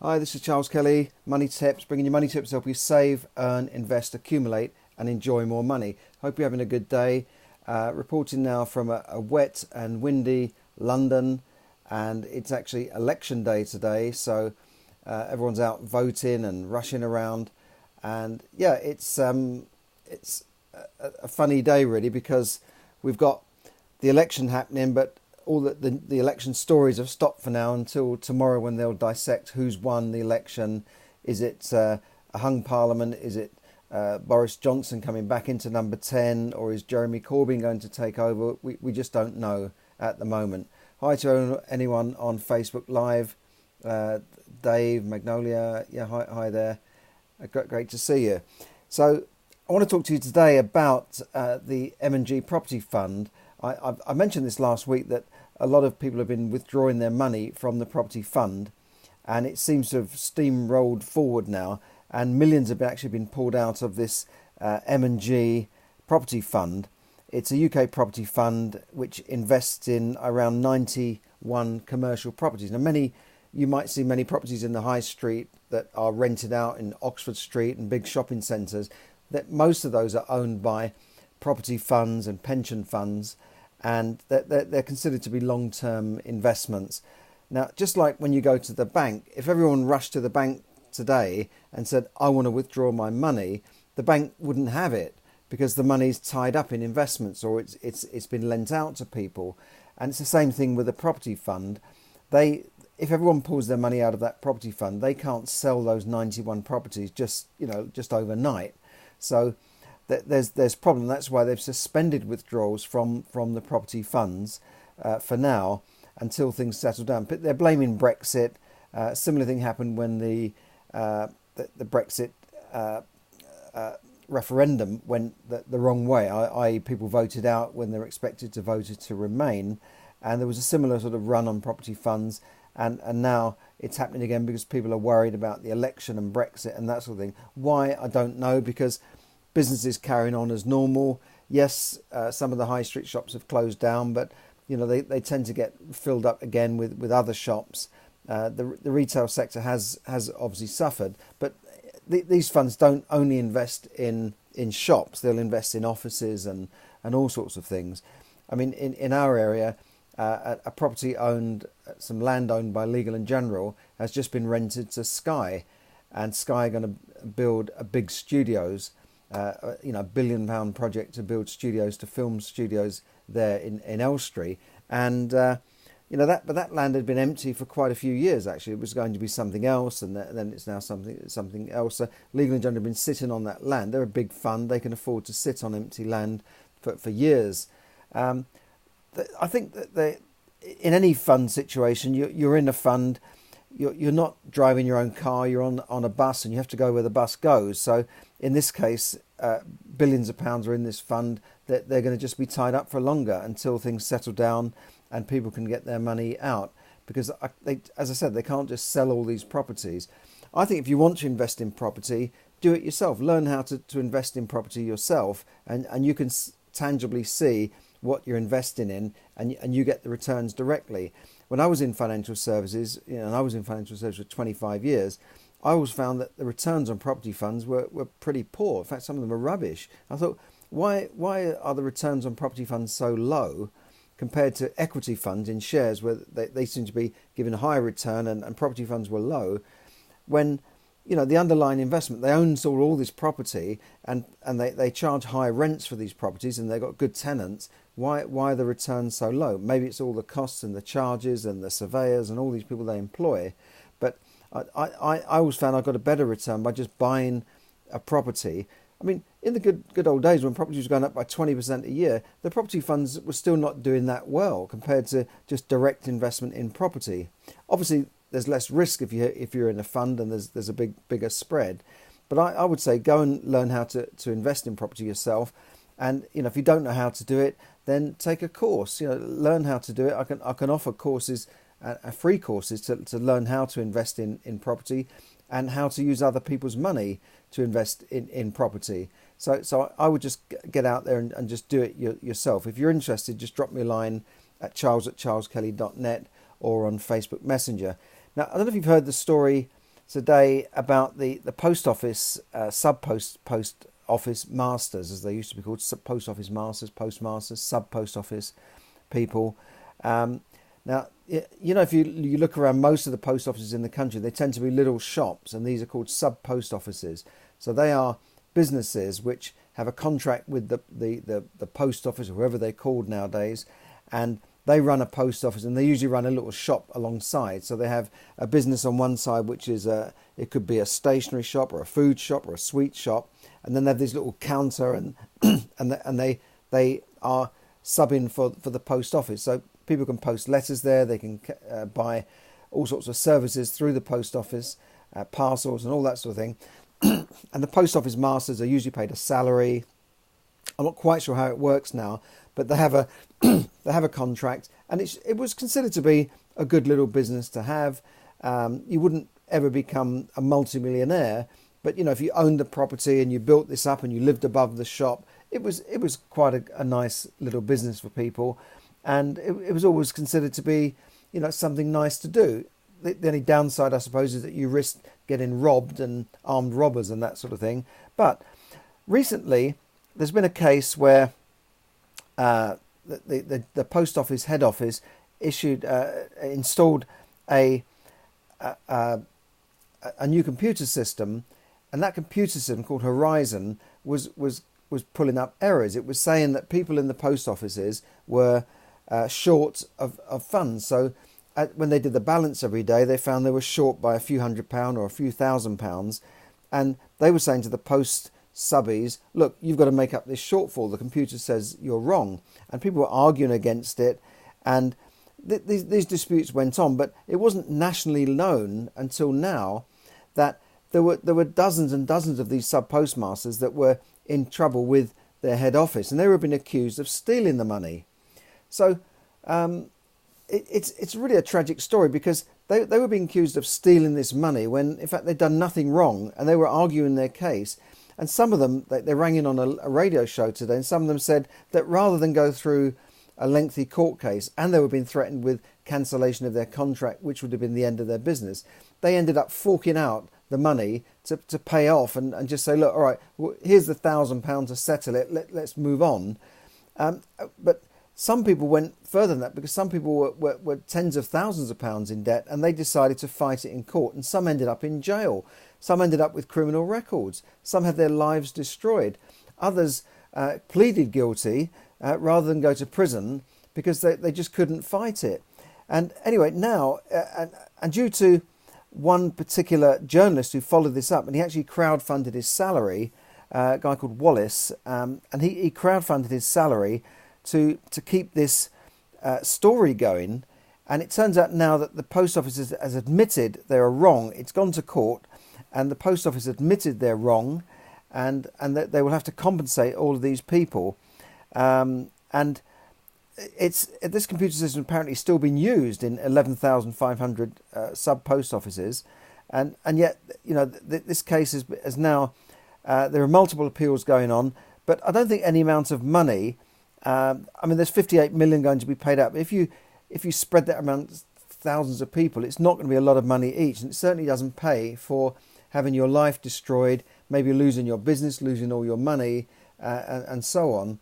Hi, this is Charles Kelly, Money Tips, bringing you money tips to help you save, earn, invest, accumulate, and enjoy more money. Hope you're having a good day. Reporting now from a wet and windy London, and it's actually election day today, so everyone's out voting and rushing around, and yeah, it's a funny day really because we've got the election happening, but all the election stories have stopped for now until tomorrow when they'll dissect who's won the election. Is it a hung parliament? Is it Boris Johnson coming back into number 10? Or is Jeremy Corbyn going to take over? We just don't know at the moment. Hi to anyone on Facebook Live. Dave, Magnolia, yeah, hi there. Great to see you. So I want to talk to you today about the M&G Property Fund. I mentioned this last week that a lot of people have been withdrawing their money from the property fund, and it seems to have steamrolled forward now, and millions have actually been pulled out of this M&G property fund. It's a UK property fund which invests in around 91 commercial properties. Now, you might see many properties in the high street that are rented out in Oxford Street and big shopping centres. That most of those are owned by property funds and pension funds, and they're considered to be long-term investments. Now, just like when you go to the bank, if everyone rushed to the bank today and said, I want to withdraw my money, the bank wouldn't have it because the money's tied up in investments or it's been lent out to people. And it's the same thing with a property fund. If everyone pulls their money out of that property fund, they can't sell those 91 properties just overnight. So there's problem. That's why they've suspended withdrawals from the property funds for now until things settle down. But they're blaming Brexit. Similar thing happened when the Brexit referendum went the wrong way, i.e. people voted out when they're expected to vote to remain, and there was a similar sort of run on property funds, and now it's happening again because people are worried about the election and Brexit and that sort of thing. Why, I don't know, because businesses carrying on as normal. Yes, some of the high street shops have closed down, but they tend to get filled up again with other shops. The retail sector has obviously suffered, but these funds don't only invest in shops. They'll invest in offices and all sorts of things. I mean, in our area, a property some land owned by Legal & General has just been rented to Sky, and Sky are going to build a big studios. £1 billion project to build studios, to film studios there in Elstree, and that land had been empty for quite a few years. Actually, it was going to be something else, and then it's now something else. So Legal & General have been sitting on that land. They're a big fund; they can afford to sit on empty land for years. I think that in any fund situation, you're in a fund. You're not driving your own car, you're on a bus and you have to go where the bus goes. So in this case, billions of pounds are in this fund that they're going to just be tied up for longer until things settle down and people can get their money out. Because, as I said, they can't just sell all these properties. I think if you want to invest in property, do it yourself. Learn how to invest in property yourself, and you can tangibly see what you're investing in, and you get the returns directly. When I was in financial services, and I was in financial services for 25 years, I always found that the returns on property funds were pretty poor. In fact, some of them were rubbish. I thought, why are the returns on property funds so low compared to equity funds in shares where they seem to be given a higher return and property funds were low, when the underlying investment, they own all this property and they charge high rents for these properties and they've got good tenants. Why are the returns so low? Maybe it's all the costs and the charges and the surveyors and all these people they employ. But I always found I got a better return by just buying a property. I mean, in the good old days when property was going up by 20% a year, the property funds were still not doing that well compared to just direct investment in property. Obviously, there's less risk if you're in a fund and there's a bigger spread. But I would say go and learn how to invest in property yourself. And if you don't know how to do it, then take a course. Learn how to do it. I can offer courses, free courses to learn how to invest in property and how to use other people's money to invest in property. So I would just get out there and just do it yourself. If you're interested, just drop me a line at charles@charleskelly.net or on Facebook Messenger. Now, I don't know if you've heard the story today about the post office post office masters, as they used to be called, post office masters, postmasters, sub post office people. Now, if you look around most of the post offices in the country, they tend to be little shops, and these are called sub post offices. So they are businesses which have a contract with the post office, or whoever they're called nowadays, and they run a post office, and they usually run a little shop alongside. So they have a business on one side, which is it could be a stationery shop or a food shop or a sweet shop, and then they have this little counter, and and they are subbing for the post office. So people can post letters there. They can buy all sorts of services through the post office, parcels and all that sort of thing. And the post office masters are usually paid a salary. I'm not quite sure how it works now, but they have a they have a contract, and it was considered to be a good little business to have. You wouldn't ever become a multimillionaire, but if you owned the property and you built this up and you lived above the shop, it was quite a nice little business for people, and it was always considered to be something nice to do. The only downside, I suppose, is that you risk getting robbed and armed robbers and that sort of thing. But recently, there's been a case where the post office head office installed a new computer system, and that computer system called Horizon was pulling up errors. It was saying that people in the post offices were short of funds. So when they did the balance every day, they found they were short by a few £100 or a few £1,000, and they were saying to the post subbies, look, you've got to make up this shortfall. The computer says you're wrong. And people were arguing against it, and these disputes went on, but it wasn't nationally known until now that there were dozens and dozens of these sub postmasters that were in trouble with their head office, and they were being accused of stealing the money. So it's really a tragic story, because they were being accused of stealing this money when in fact they'd done nothing wrong, and they were arguing their case. And some of them, they rang in on a radio show today, and some of them said that rather than go through a lengthy court case, and they were being threatened with cancellation of their contract, which would have been the end of their business, they ended up forking out the money to pay off and just say, look, all right, well, here's the £1,000 to settle it, let's move on. But some people went further than that, because some people were tens of thousands of pounds in debt, and they decided to fight it in court, and some ended up in jail. Some ended up with criminal records. Some had their lives destroyed. Others pleaded guilty rather than go to prison, because they just couldn't fight it. And anyway, now, and due to one particular journalist who followed this up, and he actually crowdfunded his salary, a guy called Wallace, and he crowdfunded his salary to keep this story going. And it turns out now that the post office has admitted they are wrong. It's gone to court, and the post office admitted they're wrong, and that they will have to compensate all of these people. And this computer system apparently still being used in 11,500 sub post offices, and yet this case is now there are multiple appeals going on, but I don't think any amount of money. There's 58 million going to be paid out. But if you spread that amount thousands of people, it's not going to be a lot of money each, and it certainly doesn't pay for having your life destroyed, maybe losing your business, losing all your money, and so on.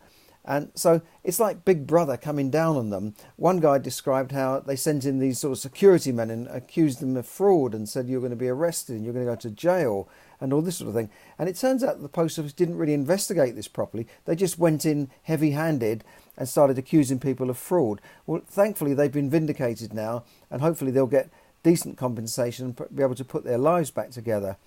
And so it's like Big Brother coming down on them. One guy described how they sent in these sort of security men and accused them of fraud and said you're going to be arrested and you're going to go to jail and all this sort of thing. And it turns out the post office didn't really investigate this properly. They just went in heavy-handed and started accusing people of fraud. Well, thankfully they've been vindicated now, and hopefully they'll get decent compensation and be able to put their lives back together.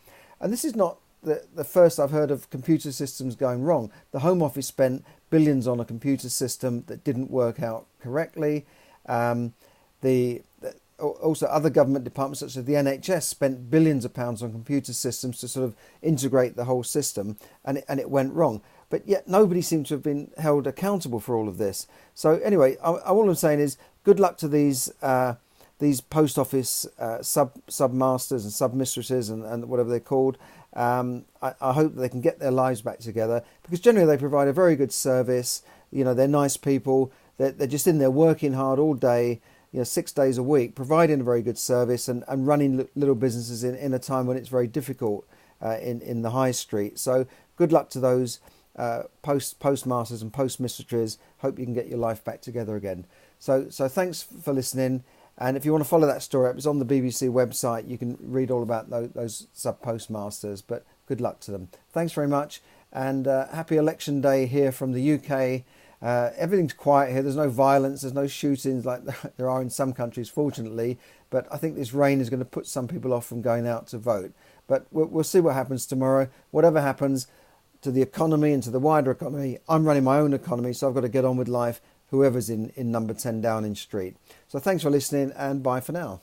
And this is not the first I've heard of computer systems going wrong. The Home Office spent billions on a computer system that didn't work out correctly. Also other government departments such as the NHS spent billions of pounds on computer systems to sort of integrate the whole system, and it went wrong. But yet nobody seems to have been held accountable for all of this. So anyway, all I'm saying is good luck to these post office submasters and submistresses and whatever they're called. I hope that they can get their lives back together, because generally they provide a very good service. They're nice people. They're just in there working hard all day, 6 days a week, providing a very good service and running little businesses in a time when it's very difficult in the high street. So good luck to those postmasters and postmistresses. Hope you can get your life back together again. So thanks for listening. And if you want to follow that story up, it's on the BBC website. You can read all about those sub-postmasters, but good luck to them. Thanks very much, and happy election day here from the UK. Everything's quiet here. There's no violence, there's no shootings like there are in some countries, fortunately. But I think this rain is going to put some people off from going out to vote. But we'll see what happens tomorrow. Whatever happens to the economy and to the wider economy, I'm running my own economy, so I've got to get on with life, whoever's in number 10 Downing Street. So thanks for listening, and bye for now.